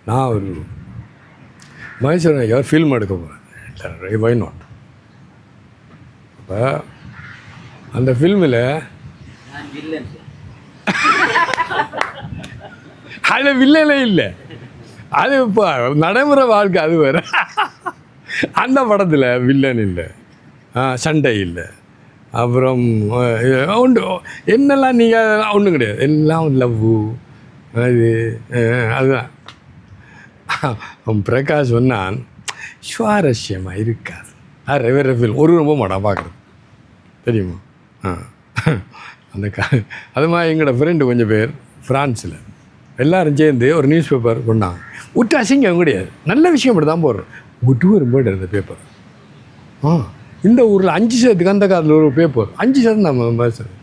நான் ஒரு மகேஸ்வரன் ஐயா ஃபில்ம் எடுக்க போகிறேன், வை நாட். அப்போ அந்த ஃபில்மில் அதில் வில்லனே இல்லை, அது இப்போ நடைமுறை வாழ்க்கை அது வேறு. அந்த படத்தில் வில்லன் இல்லை, சண்டை இல்லை, அப்புறம் உண்டு என்னெல்லாம் நீங்கள் ஒன்றும் கிடையாது, எல்லாம் லவ்வு அது அதுதான். அவன் பிரகாஷ் சொன்னான் சுவாரஸ்யமாக இருக்காது, வேறு ஃபில்ம் ஒரு ரொம்ப மாட்டான் பார்க்குறது தெரியுமா. அந்த அது மாதிரி எங்களோட ஃப்ரெண்டு கொஞ்சம் பேர் ஃப்ரான்ஸில் எல்லோரும் சேர்ந்து ஒரு நியூஸ் பேப்பர் கொண்டாங்க. விட்டு அசிங்கம் கிடையாது, நல்ல விஷயம் மட்டும் தான் போடுறோம். விட்டு வரும்போது அந்த பேப்பர் இந்த ஊரில் 5 சதத்துக்கு அந்த காலத்தில் ஒரு பேப்பர் 5 சதம் நம்ம பேசுகிறது,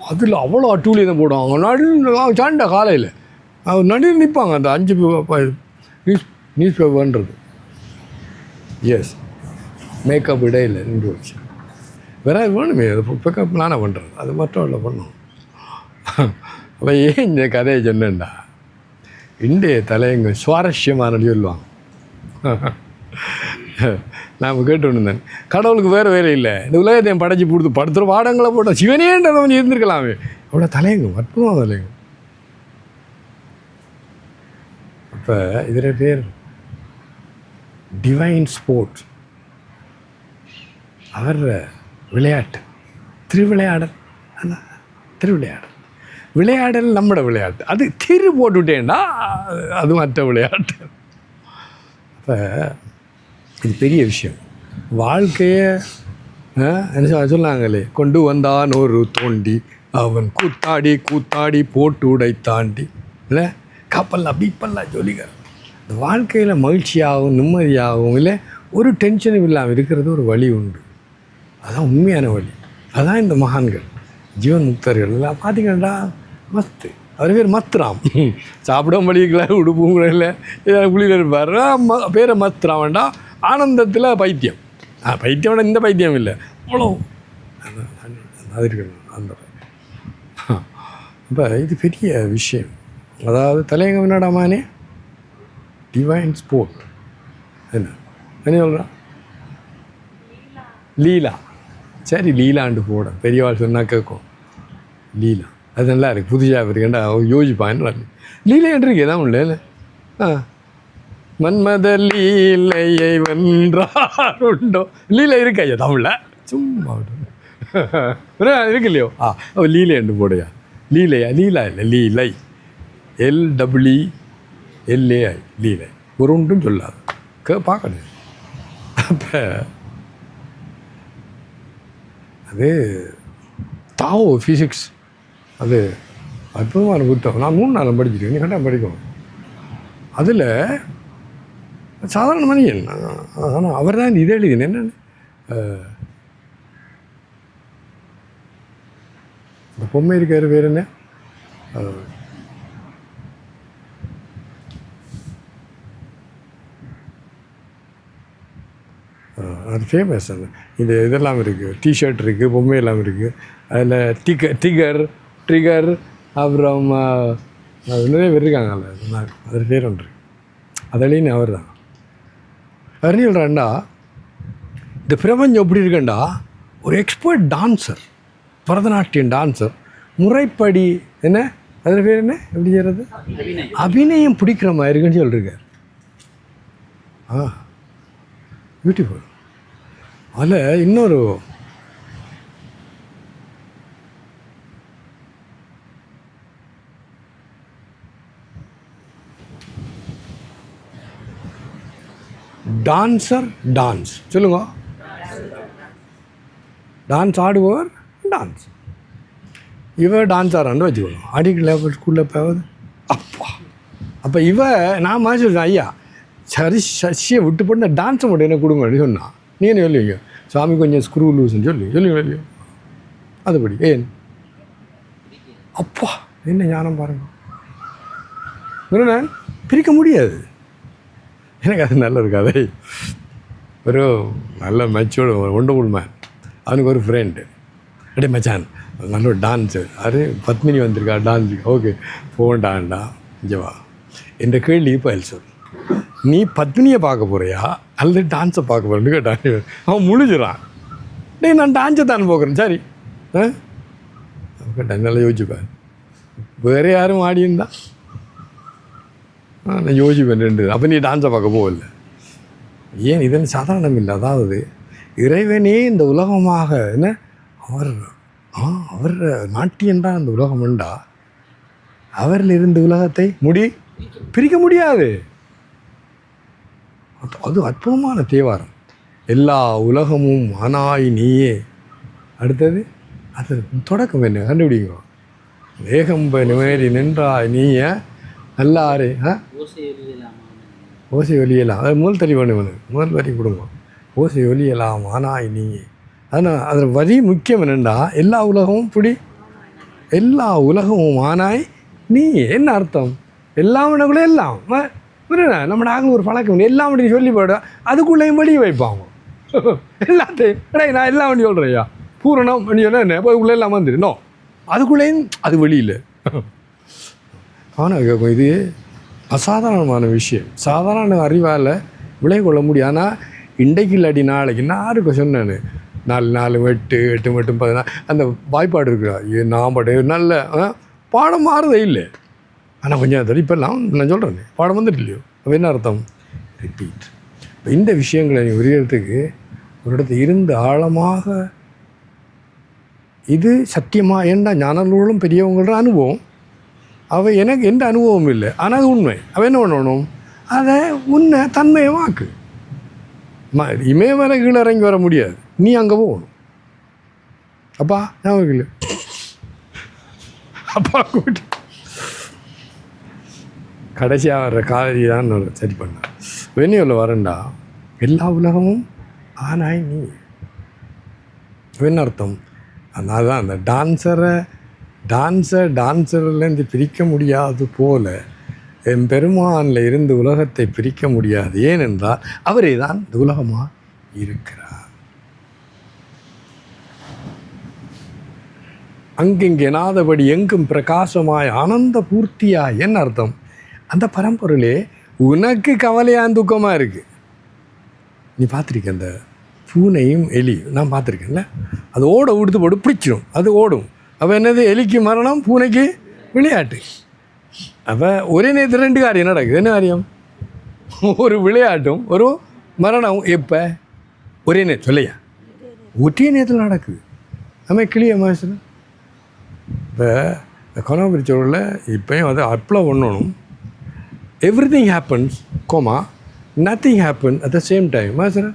அதில் அவ்வளோ அட்டூழியை தான் போடுவாங்க. நடு சாண்டா காலையில் நடுவில் நிற்பாங்க அந்த 5 நியூஸ் பேப்பர்ன்றது. எஸ் மேக்கப் இடையில் நின்று வச்சு வேற வேணுமே, அது பிக்கப் நானே பண்ணுறது, அது மட்டும் இல்லை பண்ணும். அப்போ ஏன் இந்த கதையை சொன்னேன்டா, இன்றைய தலையங்க சுவாரஸ்யமான சொல்லுவாங்க. நாம் கேட்டு இருந்தேன், கடவுளுக்கு வேறு இல்லை, இந்த உலகத்தையும் படைச்சி கொடுத்து படுத்துகிற பாடங்களை போட்ட சிவனேன்றவன் இருந்திருக்கலாமே, அவ்வளோ தலையங்கம், அற்புதமாக தலையங்கம். அப்போ இதில் பேர் டிவைன் ஸ்போர்ட்ஸ், அவர் விளையாட்டு, திருவிளையாடல். அதான் திருவிளையாடல், விளையாடல் நம்மட விளையாட்டு. அது திரு போட்டுவிட்டேன்டா அது மற்ற விளையாட்டு. அப்போ இது பெரிய விஷயம். வாழ்க்கையை என்ன சொன்னாங்களே, கொண்டு வந்தான் ஒரு தோண்டி அவன் கூத்தாடி கூத்தாடி போட்டு உடை தாண்டி இல்லை கப்பல்லாம் பீப்பல்லாம் சொல்லிக்கிற. இந்த வாழ்க்கையில் மகிழ்ச்சியாகவும் நிம்மதியாகவும் இல்லை ஒரு டென்ஷனும் இல்லாமல் இருக்கிறது ஒரு வழி உண்டு. அதுதான் உண்மையான வழி. அதுதான் இந்த மகான்கள் ஜீவன் முக்தர்கள் எல்லாம் பார்த்தீங்கன்னா மத்து, அவர் பேர் மத்ராம். சாப்பிட மளிகை உடுப்பும் கூட இல்லை, குளியில் இருப்பார். பேரை மத்ராம் வேண்டாம், ஆனந்தத்தில் பைத்தியம். பைத்தியம் இந்த பைத்தியம் இல்லை, அவ்வளோ அது இருக்கணும் அந்த. இப்போ இது பெரிய விஷயம். அதாவது தலையங்கம் என்னடாமானே டிவைன் ஸ்போர்ட் என்ன சொல்கிறான், லீலா. சரி லீலாண்டு போட பெரியவாள் சொன்னால் கேட்கும், லீலா அது நல்லா இருக்குது, புதுசாக இருக்கேன்டா யோசிப்பான். லீலை என்று இருக்கே தான் இல்லை. மன்மத லீலையை வென்றார் உண்டோ, லீலை இருக்கு ஐயா தமிழில், சும்மா இருக்கு இல்லையோ. அவள் லீலை என்று போடையா, லீலையா, லீலா இல்லை லீலை, LEELAI லீலை, ஒரு ஒன்றும் சொல்லாது பார்க்கணும். அப்போ அது தாவோ ஃபிசிக்ஸ், அது அற்புதமான புத்தகம். நான் 3 நாள் படிச்சிருக்கேன், நீ கரெக்டாக படிக்கணும். அதில் சாதாரண மனிதன், ஆனால் அவர் தான் இதை எழுதினேன். என்னென்னு இந்த பொம்மை இருக்கிற பேர் என்ன, அது ஃபேமஸ். அந்த இந்த இதெல்லாம் இருக்குது, டிஷர்ட் இருக்குது, பொம்மை எல்லாம் இருக்குது. அதில் ட்ரிகர் அப்புறம் நிறைய பேர் இருக்காங்க. அது பேர் ஒன்று அதிலேன்னு அவர் தான். அவர் சொல்கிறாண்டா, இந்த பிரபஞ்சம் எப்படி இருக்கேண்டா, ஒரு எக்ஸ்பர்ட் டான்ஸர், பரதநாட்டியம் டான்ஸர், முறைப்படி என்ன அதில் பேர் என்ன எப்படி செய்கிறது, அபிநயம் பிடிக்கிற மாதிரி இருக்குன்னு சொல்லியிருக்கார். பியூட்டிஃபுல். அதில் இன்னொரு டான்ஸர், டான்ஸ் சொல்லுங்க, டான்ஸ் ஆடுபவர் டான்ஸ், இவ டான்ஸ் ஆடுறான்னு வச்சுக்கணும். அடிக்கல ஸ்கூலில் போவது அப்பா. அப்போ நான் மாதிரி சொல்கிறேன், ஐயா சசியை விட்டு போட்டு இந்த டான்ஸை மட்டும் என்ன கொடுங்க அப்படின்னு சொன்னான். நீ என்ன சொல்லுவீங்க, சாமி கொஞ்சம் ஸ்க்ரூ லூஸ்ன்னு சொல்லுவீங்க இல்லையோ. அதுபடி ஏன் அப்பா என்ன ஞானம் பாருங்க, பிரிக்க முடியாது. எனக்கு அது நல்ல இருக்காது. ஒரு நல்ல மெச்சோர்டு ஒண்டர்ஃபுல் மேன். அவனுக்கு ஒரு ஃப்ரெண்டு, அப்படியே மச்சான் நல்ல ஒரு டான்ஸு, அது பத்மினி வந்திருக்கா டான்ஸுக்கு, ஓகே போண்டாண்டா இங்கே வா என்ற கேள்வி பதில் சொல். நீ பத்மினியை பார்க்க போறியா அல்லது டான்ஸை பார்க்க போறேன்னு கேட்டான். அவன் முழிஞ்சிடான். டேய் நான் டான்ஸை தான் போக்குறேன். சரி கேட்டேன், நல்லா யோசிச்சுப்பேன். வேறு யாரும் ஆடியிருந்தா நான் யோசிப்பேன் ரெண்டு. அப்போ நீ டான்ஸை பார்க்க போகல. ஏன் இதன் சாதாரணம் இல்லை. அதாவது இறைவனே இந்த உலகமாக என்ன அவர் நாட்டியன்தான் அந்த உலகம் உண்டா, அவரில் இருந்து உலகத்தை பிரிக்க முடியாது. அது அற்புதமான தேவாரம். எல்லா உலகமும் ஆனாய் நீயே. அடுத்தது அது தொடக்கம் என்ன கண்டுபிடிங்க. ஏகம்ப நிமேறி நின்றாய் நீய நல்லாரே. ஓசை ஒலியலாம். அது முதல் தறி வேணும். முதல் வரி கொடுங்க. ஓசை ஒலியலாம் ஆனாய் நீயே. அதனால் அதில் வரி முக்கியம் என்னென்னா எல்லா உலகமும் எல்லா உலகமும் ஆனாய் நீ. என்ன அர்த்தம்? எல்லாம் கூட எல்லாம் புரியுதா? நம்ம நாங்கள் ஒரு பழக்கம் எல்லாம் அப்படி சொல்லி போய்ட அதுக்குள்ளேயும் வெளியே வைப்பாங்க எல்லாத்தையும். நான் எல்லாம் வண்டி சொல்கிறேன்யா பூரணம் பண்ணி சொன்னால் என்ன இப்போ உள்ளே எல்லாம் வந்துடும். அதுக்குள்ளேயும் அது வெளியில். ஆனால் இது அசாதாரணமான விஷயம். சாதாரண அறிவால் விளை கொள்ள முடியும். ஆனால் இன்றைக்கு இல்லாட்டி நாளைக்கு நான் யாருக்கு சொன்னேன் 4 8 8 8 14 அந்த வாய்ப்பாடு இருக்குதா? நான் பாட்டு நல்ல பாடம் மாறுதே இல்லை. ஆனால் கொஞ்சம் தடவை இப்போல்லாம் நான் சொல்கிறேன் பாடம் வந்துட்டு இல்லையோ. அப்போ என்ன அர்த்தம்? ரிப்பீட். இப்போ இந்த விஷயங்களை உரியறதுக்கு ஒரு இடத்துல இருந்து ஆழமாக இது சத்தியமாக ஏண்டா ஞானங்களும் பெரியவங்களோட அனுபவம். அவை எனக்கு எந்த அனுபவம் இல்லை, ஆனால் அது உண்மை. அவ என்ன பண்ணணும்? அதை உன்னை தன்மையமாக்கு. இமயமலை கீழே இறங்கி வர முடியாது, நீ அங்கே போகணும். அப்பா ஞாபகம் இல்லை, அப்பா கூட்டு கடைசியாக வர்ற காவிரி தான் சரி பண்ண வெண்ணியூரில் வரண்டா. எல்லா உலகமும் ஆனாய் நீ. என்ன அர்த்தம்? அதுதான் அந்த டான்ஸர்லேருந்து பிரிக்க முடியாது போல என் பெருமானில் இருந்து உலகத்தை பிரிக்க முடியாது. ஏனென்றால் அவரே தான் இந்த உலகமாக இருக்கிறார். அங்கெங்கே நாதபடி எங்கும் பிரகாசமாய் ஆனந்த பூர்த்தியாய். என்ன அர்த்தம்? அந்த பரம்பொருளே உனக்கு கவலையாக துக்கமாக இருக்குது. நீ பார்த்துருக்க அந்த பூனையும் எலியும் நான் பார்த்துருக்கேன்ல, அது உடுத்து போட்டு பிடிச்சிடும், அது ஓடும். அப்போ என்னது? எலிக்கு மரணம், பூனைக்கு விளையாட்டு. அப்போ ஒரே நேரத்தில் 2 காரியம் நடக்குது. என்ன காரியம்? ஒரு விளையாட்டும் ஒரு மரணம். எப்போ? ஒரே நேரத்தில் இல்லையா? ஒரே நேரத்தில் நடக்குது. நம்ம கிளிய மாசு. இப்போ கொனாபிரிச்சோரில் இப்போயும் அது அப்ளை பண்ணணும். Everything happens nothing happen at the same time. மாசர்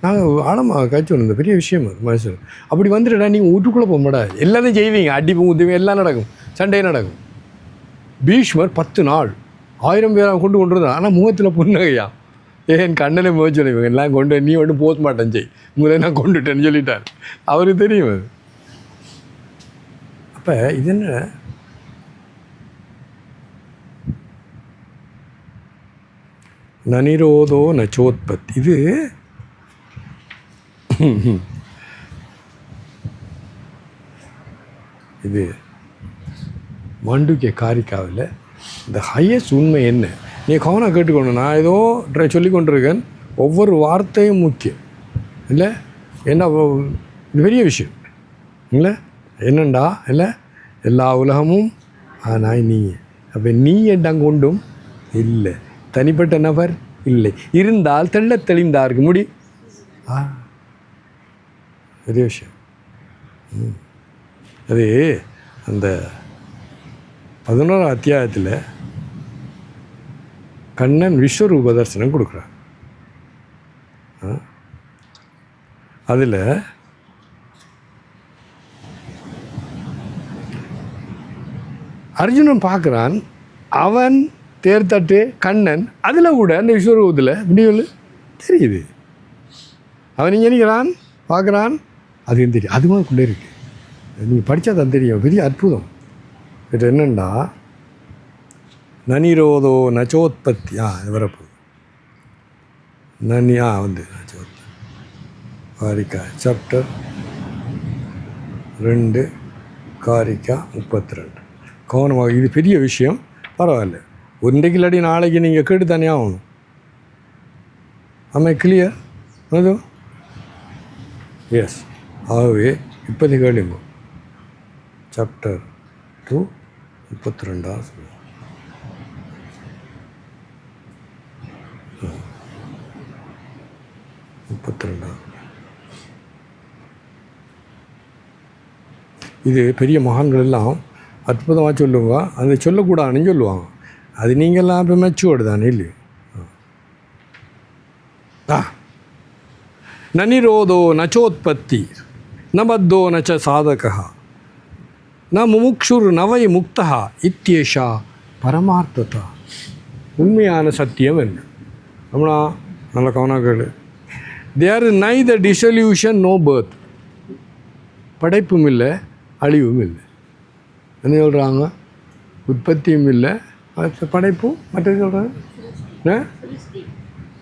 நாங்கள் ஆழமாக காய்ச்சி இந்த பெரிய விஷயம் அது. மாசர் அப்படி வந்துட்டா நீங்கள் வீட்டுக்குள்ளே போக மாட்டாது. எல்லாத்தையும் செய்வீங்க, அடிப்பு ஊற்றுவீங்க, எல்லாம் நடக்கும், சண்டையும் நடக்கும். பீஷ்மர் 10 நாள் 1000 பேரை கொண்டு இருந்தான். ஆனால் முகத்தில் புன்னகையா. என் கண்ணனை முக சொல்லுவீங்க எல்லாம் கொண்டு நீ ஒன்றும் போக மாட்டேன் செய், முதல்ல நான் கொண்டுட்டேன்னு சொல்லிட்டார். அவருக்கு தெரியும் அது. அப்போ இது என்ன? நனிரோதோ நச்சோத்பத்தி. இது இது மாண்டூக்கிய காரிக்காவில் இந்த ஹையஸ்ட் உண்மை என்ன? நீ கவனம் கேட்டுக்கணும். நான் ஏதோ சொல்லி கொண்டிருக்கேன். ஒவ்வொரு வார்த்தையும் முக்கியம் இல்லை? என்ன இது பெரிய விஷயம் இல்லை? என்னண்டா இல்லை? எல்லா உலகமும் ஆனால் நீ. அப்போ நீ எல்லாம் கொண்டும் இல்லை, தனிப்பட்ட நபர் இல்லை. இருந்தால் தெளிந்தாருக்கு முடி. பெரிய விஷயம் அது. அந்த 11ஆம் அத்தியாயத்தில் கண்ணன் விஸ்வரூப தரிசனம் கொடுக்குறான். அதில் அர்ஜுனன் பார்க்குறான். அவன் தேர்தட்டு கண்ணன் அதில் கூட அந்த விஸ்வரூபத்தில் முடிவு தெரியுது. அவன் இங்கே நிற்கிறான், பார்க்குறான், அதுவும் தெரியும். அதுவும் கொண்டே இருக்குது. நீங்கள் படித்தா தான் தெரியும். பெரிய அற்புதம். இது என்னென்னா நனிரோதோ நச்சோத்பத்தி. இது வரப்போகுது. வந்து நச்சோத்பத்தி காரிக்கா சாப்டர் 2 காரிக்கா 32. கவனமாக, இது பெரிய விஷயம். பரவாயில்ல, இன்றைக்கு இல்லாட்டி நாளைக்கு நீங்கள் கேட்டு தானே ஆகணும். ஆமாம், கிளியர் அது? எஸ். ஆகவே இப்போது கேளுங்க. சாப்டர் 2 32 32. இது பெரிய மகான்கள் எல்லாம் அற்புதமாக சொல்லுங்க. அதை சொல்லக்கூடாதுன்னு சொல்லுவாங்க. அது நீங்கள்லாம் இப்போ மெச்சுவோடு தானே இல்லையோ? ந நிரோதோ நச்சோத்பத்தி ந பத்தோ நச்ச சாதகா ந முமுக்ஷுர் நவை முக்தா இத்தியேஷா பரமார்த்ததா. உண்மையான சத்தியம் என்ன? அப்படின்னா நல்ல கவனம் கேளு. There is neither dissolution no birth. படைப்பும் இல்லை, அழிவும் இல்லை. என்ன சொல்கிறாங்க? உற்பத்தியும் இல்லை, படைப்பும். மற்றது சொல்கிறாங்க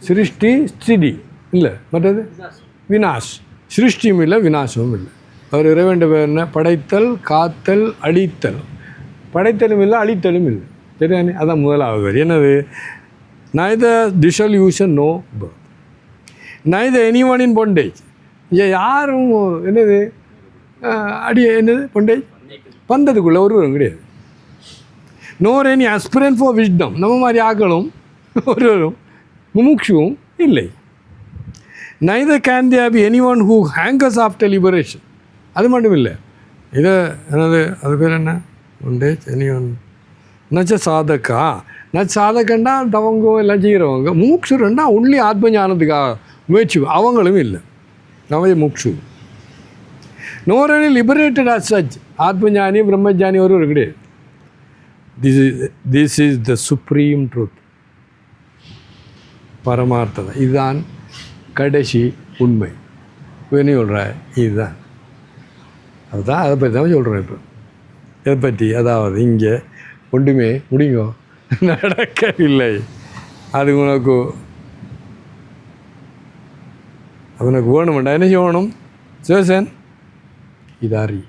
சிருஷ்டி ஸ்திதி இல்லை, மற்றது வினாஷ். சிருஷ்டியும் இல்லை, வினாசமும் இல்லை. அவர் இறைவன் பேர் என்ன? படைத்தல், காத்தல், அழித்தல். படைத்தலும் இல்லை, அழித்தலும் இல்லை. சரியானே? அதான் முதலாவது பேர். என்னது? Neither dissolution no birth, neither any one in bondage. யாரும் என்னது என்னது பொண்டேஜ் பந்ததுக்குள்ளே ஒருவரும் கிடையாது. Nor any aspirant for wisdom. நம்ம மாதிரி ஆக்களும் ஒருவரும் முமுக்ஷுவும் இல்லை. Neither can there be any one who hankers after liberation. அது மட்டும் இல்லை. இதை என்னது அது பேர் என்ன? பொண்டேஜ் எனி ஒன் நச்ச சாதக்கா. நச்ச சாதக்கண்டா தவங்கோ எல்லாம் செய்கிறவங்க. முமுக்ஷுரண்டா ஒன்லி ஆத்ம ஞானத்துக்காக முயற்சி, அவங்களும் இல்லை. நவய முக்ஷு. Nor any liberated as such. ஆத்மஞானி பிரம்மஜானி ஒருவர் கிடையாது. This is the supreme truth. பரமார்த்தம். இதுதான் கடைசி உண்மை. என்ன சொல்கிற? இதுதான். அதுதான் அதை பற்றி தான் சொல்கிறேன். இப்போ இதை பற்றி, அதாவது இங்கே ஒன்றுமே முடியுங்க நடக்கவில்லை. அது உனக்கு வேணுமெண்டா என்ன செய்யணும்? சேசன் இதாரி.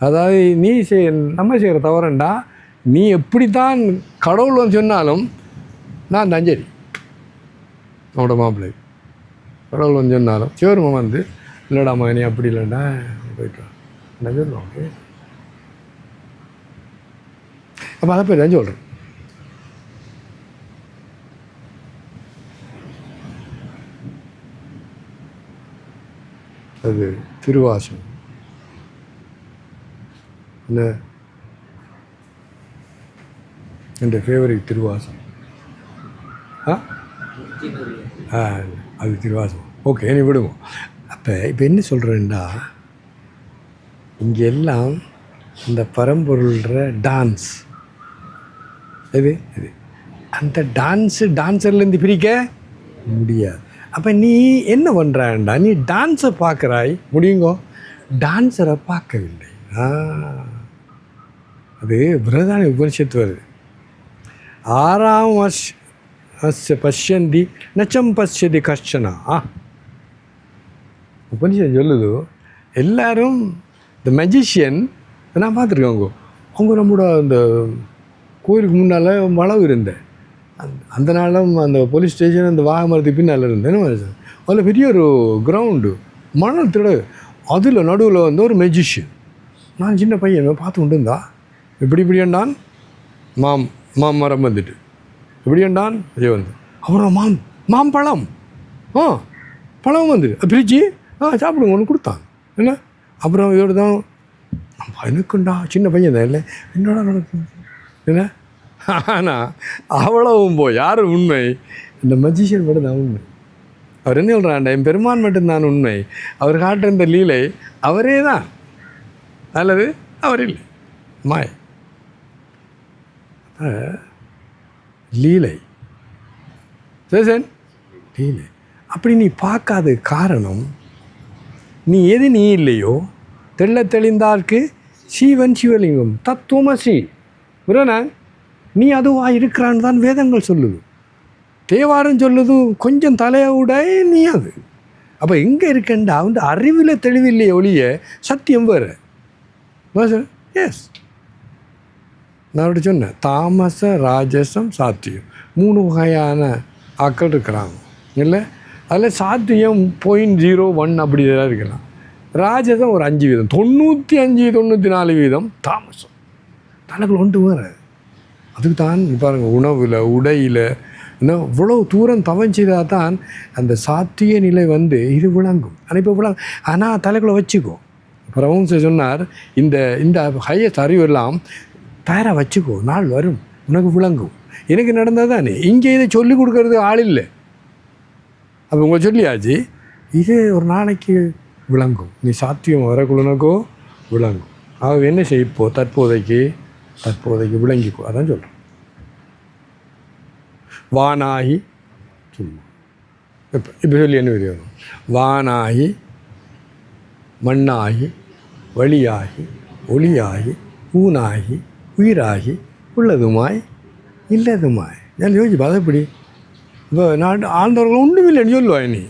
அதாவது நீ நம்ம செய்கிற தவறண்டா, நீ எப்படித்தான் கடவுள் வந்து சொன்னாலும் நான் தான் சரி. அவனோட மாப்பிள்ளை கடவுள் வந்து சொன்னாலும் சிவருமா வந்து இல்லைடா மகனே அப்படி இல்லைண்டா போயிட்டு என்ன சொல்லுவோம். அப்போ அதை போய் தான் சொல்கிறேன். அது திருவாசகம். என்ன என் ஃபேவரட் திருவாசகம். அது திருவாசகம். ஓகே, நீ விடுவோம். அப்போ இப்போ என்ன சொல்கிறேன்டா, இங்கே எல்லாம் இந்த பரம்பொருள்ற டான்ஸ் இது அந்த டான்ஸர்லேருந்து பிரிக்க முடியாது. அப்போ நீ என்ன பண்ணுறான்டா, நீ டான்ஸை பார்க்குறாய் முடியுங்கோ, டான்ஸரை பார்க்கவில்லை. அது பிரதான உபனிஷத்து வருது. 6ஆம் பஷ்யந்தி நச்சம் பஷ்யதி கஷ்டனா. உபனிஷம் சொல்லுது, எல்லாரும் இந்த மெஜிஷியன் நான் பார்த்துருக்கேன். அவங்க நம்மளோட அந்த கோயிலுக்கு முன்னால் வளவு இருந்தேன். அந்த நாளும் அந்த போலீஸ் ஸ்டேஷன் அந்த வாகமரத்துக்கு பின்னால் இருந்தேன். அதில் பெரிய ஒரு கிரவுண்டு மணல் திட, அதில் நடுவில் வந்து ஒரு மெஜிஷியன். நான் சின்ன பையன் பார்த்து கொண்டு இருந்தா, இப்படி ஏண்டான் மரம் வந்துட்டு இப்படி ஏண்டான் அதே வந்து அப்புறம் மாம்பழம் பழம் வந்து பிரிச்சு சாப்பிடுங்க ஒன்று கொடுத்தான். என்ன அப்புறம் இதோடு தான் எனக்குண்டா சின்ன பையன் தான் இல்லை என்னோட நடக்கும் என்ன. ஆனால் அவ்வளவும் யார் உண்மை? இந்த மஜிஷியன் மட்டும் தான் உண்மை. அவர் என்ன சொல்கிறாண்ட, என் பெருமான் மட்டும்தான் உண்மை. அவர் காட்டுற இந்த லீலை அவரே தான், அல்லது அவர் இல்லை மாய் லீலை சேசன் லீலை. அப்படி நீ பார்க்காத காரணம், நீ எது நீ இல்லையோ தெள்ள தெளிந்தார்க்கு சீவன் சிவலிங்கம் தத்துவமசி புரணன் நீ அதுவாக இருக்கிறான்னு தான் வேதங்கள் சொல்லுது, தேவாரம் சொல்லுது. கொஞ்சம் தலையோட நீ அது. அப்போ எங்கே இருக்கண்டா வந்து அறிவில் தெளிவில்லையே ஒழிய சத்தியம் வேறு. எஸ் நான் அப்படி சொன்னேன், தாமச ராஜசம் சாத்தியம் 3 வகையான ஆக்கள் இருக்கிறாங்க இல்லை. அதில் சாத்தியம் 0.01 அப்படி தான் இருக்கலாம். ராஜசம் ஒரு 5%, 95-94% தாமசம். தனக்குள்ள ஒன்று வேறு. அதுக்கு தான் பாருங்கள், உணவில் உடையில் இன்னும் இவ்வளோ தூரம் தவம் செய்தால் தான் அந்த சாத்திய நிலை வந்து இது விளங்கும். ஆனால் இப்போ விளங்கும். ஆனால் தலைக்குள்ளே வச்சுக்கோ. அப்புறம் சொன்னார், இந்த இந்த ஹையஸ்ட் அறிவு எல்லாம் தயாராக வச்சுக்கோ, நாள் வரும் உனக்கு விளங்கும். எனக்கு நடந்தால் தானே. இங்கே இதை சொல்லிக் கொடுக்கறது ஆள் இல்லை. அப்போ உங்களை சொல்லியாச்சு, இது ஒரு நாளைக்கு விளங்கும். நீ சாத்தியம் வரக்குள்ளனக்கோ விளங்கும். ஆக என்ன செய்ப்போ, தற்போதைக்கு விளங்கிக்கோ. அதான் சொல்கிறேன். வானாகி சும்மா இப்போ சொல்லி என்ன வரும்? வானாகி மண்ணாகி வழியாகி ஒளியாகி ஊனாகி உயிராகி உள்ளதுமாய் இல்லதுமாய். நான் யோசிச்சு அதை எப்படி இப்போ நான் ஆழ்ந்தவர்கள் ஒன்றும் இல்லைன்னு சொல்லுவாய் நீ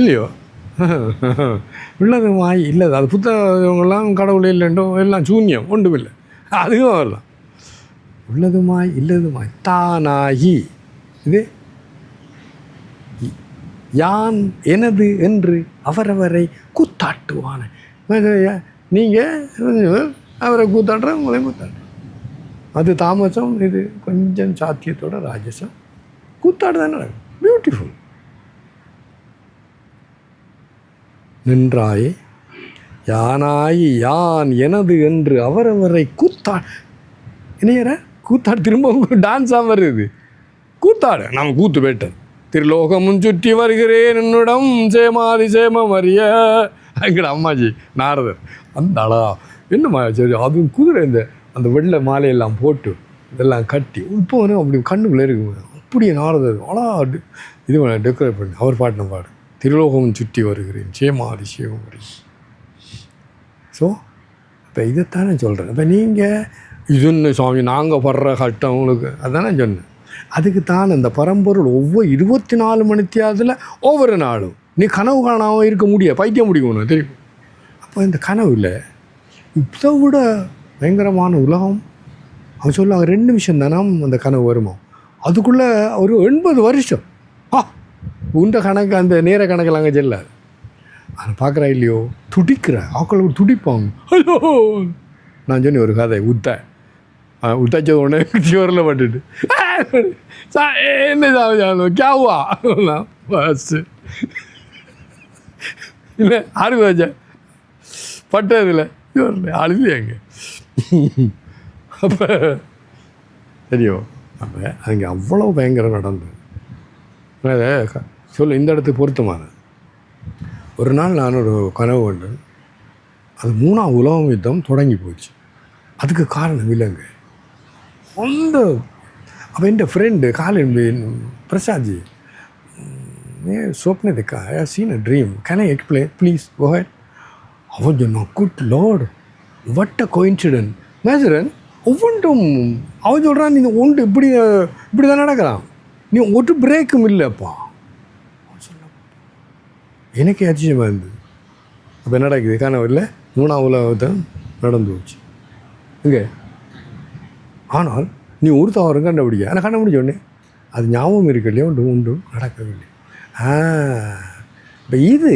இல்லையோ? உள்ளதுமாய் இல்லது. அது புத்தகங்கள்லாம் கடவுள் இல்லைண்டோ எல்லாம் சூன்யம், ஒன்றும் இல்லை. அதுவும் வரலாம். உள்ளதுமாய் இல்லதுமாய் தானாகி இது யான் எனது என்று அவரவரை கூத்தாட்டுவான. நீங்கள் அவரை கூத்தாடுற உங்களையும் கூத்தாடுற. அது தாமசம், இது கொஞ்சம் சாத்தியத்தோட ராஜசம். கூத்தாடு தானே பியூட்டிஃபுல். நின்றாயே யானாயி யான் எனது என்று அவரவரை இணையற கூத்தாடு. திரும்ப டான்ஸாக வருது. கூத்தாடு நம்ம கூத்து போயிட்டது. திருலோகமும் சுற்றி வருகிறேன் என்னிடம் சேமாதி சேமம் அறிய. எங்கட அம்மாஜி நாரதர் அந்த அழகா என்னம்மா சரி, அதுவும் குதிரை அந்த வெள்ளை மாலையெல்லாம் போட்டு இதெல்லாம் கட்டி இப்போ அப்படி கண்ணுக்குள்ளே இருக்குங்க. அப்படியே நாரதர் அழகா இது டெக்கரேட் பண்ணி அவர் பாட்டின பாடு. திருலோகமும் சுற்றி வருகிறேன் சேமாதி சேமம் அறிய. ஸோ இப்போ இதைத்தானே சொல்கிறேன். இப்போ நீங்கள் இதுன்னு சுவாமி நாங்கள் படுற கட்டம் உங்களுக்கு அதானே சொன்னேன். அதுக்கு தான் அந்த பரம்பொருள் ஒவ்வொரு 24 மணித்தியாதில் ஒவ்வொரு நாளும் நீ கனவு காணாமல் இருக்க முடியாது, பைத்தியம் முடிக்கணும் தெரியும். அப்போ இந்த கனவில் இதை விட பயங்கரமான உலகம். அவன் சொல்லுவாங்க 2 நிமிஷம் தானே அந்த கனவு வருமா, அதுக்குள்ளே ஒரு 80 வருஷம். உண்ட கணக்கு அந்த நேர கணக்கில் அங்கே செல்லாது. அதை பார்க்குறா இல்லையோ, துடிக்கிற ஆக்கள் துடிப்பாங்க. ஐயோ நான் சொன்னேன் ஒரு கதை உத்தாச்சது உடனே சிவரில் பட்டுட்டு என்ன கேவா பஸ் இல்லை ஆறு வச்ச பட்டதில்லை சிவரில் அழுதியாங்க. அப்போ சரியோ, அப்போ அங்கே அவ்வளோ பயங்கரம் நடந்தது. அதை சொல்ல இந்த இடத்துக்கு பொருத்தமான ஒரு நாள் நான் ஒரு கனவு கண்டேன். அது 3ஆம் உலக யுத்தம் தொடங்கி போச்சு. அதுக்கு காரணம் இல்லைங்க அந்த. அப்போ என் ஃப்ரெண்டு காலின் பிரசாத்ஜி स्वप्न देखा है, I seen a dream, can I explain please go ahead. அவன் சொன்னான், good lord what a coincidence மேசரன். ஒவ்வொன்றும் அவன் சொல்கிறான், நீங்கள் ஒன்று இப்படி தான் நடக்கிறான், நீ ஒரு பிரேக்கும் இல்லைப்பா. எனக்கே அதிசயமாக இருந்தது. அப்போ என்ன நடக்குது கனவில் 3ஆம் உலகத்தை நடந்து போச்சு இங்கே. ஆனால் நீ ஒரு தவறும் கண்டுபிடிக்க. ஆனால் கண்டுபிடிச்சோடனே அது ஞாபகம் இருக்கலையோ ஒன்றும் நடக்கவில்லை. இப்போ இது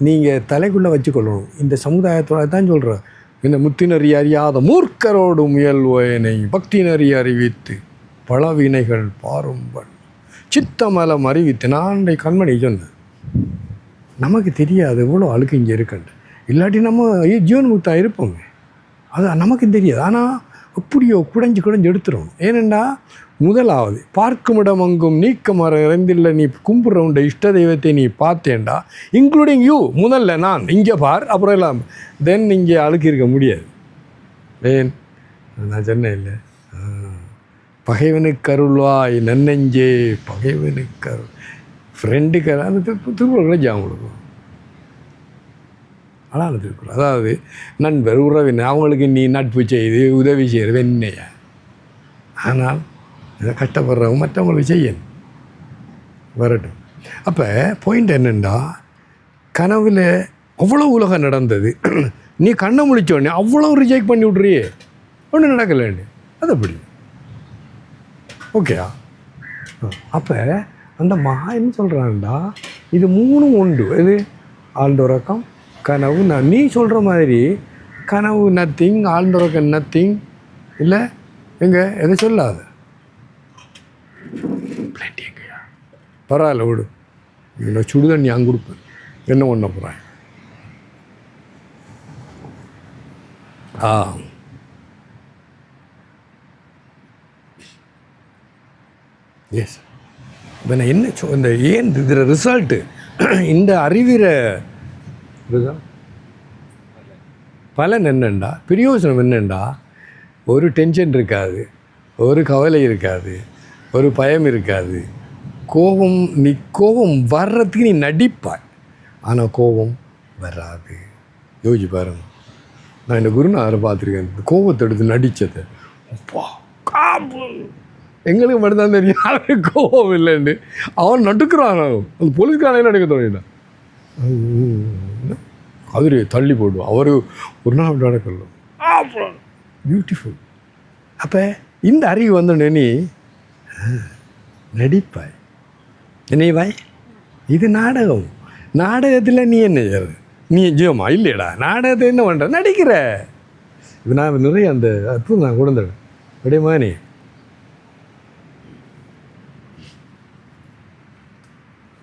நீங்கள் தலைக்குள்ளே வச்சுக்கொள்ளணும். இந்த சமுதாயத்தோட தான் சொல்கிறேன், இந்த முத்தினறி அறியாத மூர்க்கரோடு முயல்வோயனை பக்தினறி அறிவித்து பலவினைகள் பாரும்பன் சித்தமலம் அறிவித்து. நான் கண்மணி சொன்னேன், நமக்கு தெரியாது இவ்வளோ அழுக்கு இங்கே இருக்குன்ட்டு. இல்லாட்டி நம்ம ஜீவன் முக்தா இருப்போங்க, அது நமக்கு தெரியாது. ஆனால் எப்படியோ குடைஞ்சு எடுத்துரும். ஏனெண்டா முதலாவது பார்க்கும் இடம் அங்கும் நீக்க மர இறந்தில்லை, நீ கும்பிட்றவுண்ட இஷ்ட தெய்வத்தை நீ பார்த்தேன்டா, இன்க்ளூடிங் யூ. முதல்ல நான் இங்கே பார், அப்புறம் எல்லாம் தென் இங்கே அழுக்கி இருக்க முடியாது. ஏன் நான் சொன்னேன் இல்லை, பகைவனுக்கு அருள்வாய் நன்னெஞ்சே பகைவனுக்கு அருள் ஃப்ரெண்டுக்கு அந்த திருக்குறள் ஜாம் கொடுக்கும். ஆனால் திருக்குறள் அதாவது நண்பர் உறவினர் அவங்களுக்கு நீ நட்பு செய்து உதவி செய்கிறது என்னையா. ஆனால் கஷ்டப்படுறவங்க மற்றவங்களுக்கு செய்யணும் வரட்டும். அப்போ பாயிண்ட் என்னென்னா, கனவில் அவ்வளோ உலகம் நடந்தது, நீ கண்ணை முழிச்சோடனே அவ்வளோ ரிஜெக்ட் பண்ணி விட்றியே. ஒன்றும் நடக்கலைன்னு அது அப்படி ஓகேயா. அப்போ அந்த மகா என்ன சொல்கிறான்டா, இது 3 உண்டு. இது ஆழ்ந்துறக்கம், கனவு. நீ சொல்கிற மாதிரி கனவு நத்திங், ஆழ்ந்துறக்கம் நத்திங் இல்லை. எங்கே எதை சொல்லாத பிளேட்டி எங்கேயா, பரவாயில்ல விடு, இல்லை சுடுதண்ணி அங்கே கொடுப்பேன், என்ன பண்ண போகிறேன். எஸ். இப்போ நான் என்ன இந்த ஏன் இதில் ரிசல்ட்டு இந்த அறிவிற பலன் என்னண்டா, பிரயோஜனம் என்னண்டா, ஒரு டென்ஷன் இருக்காது, ஒரு கவலை இருக்காது, ஒரு பயம் இருக்காது. கோபம் வர்றதுக்கு நீ நடிப்பாய், ஆனால் கோபம் வராது. யோசிச்சு பாருங்க. நான் இந்த குருநாதரை பார்த்துருக்கேன், கோபத்தை எடுத்து நடித்ததை. எங்களுக்கு மட்டும்தான் தெரியும் அவருக்கு கோபம் இல்லைன்னு. அவன் நடுக்கிறான், அந்த போலீஸ்காரனே நடுக்க தொடங்கிட்டான். கதிரை தள்ளி போடுவான். அவர் ஒரு நாள் நடக்கலாம். பியூட்டிஃபுல். அப்போ இந்த அறிவு வந்தோடனே நீ நடிப்பாய், நினைவாய். இது நாடகம். நாடகத்தில் நீ என்ன செய்யறது? நீ ஜீவமா இல்லையடா, நாடகத்தை என்ன பண்ணுற, நடிக்கிற. இப்போ நான் நிறைய அந்த அற்புதம் நான் கொடுத்துறேன். அப்படியேமா நீ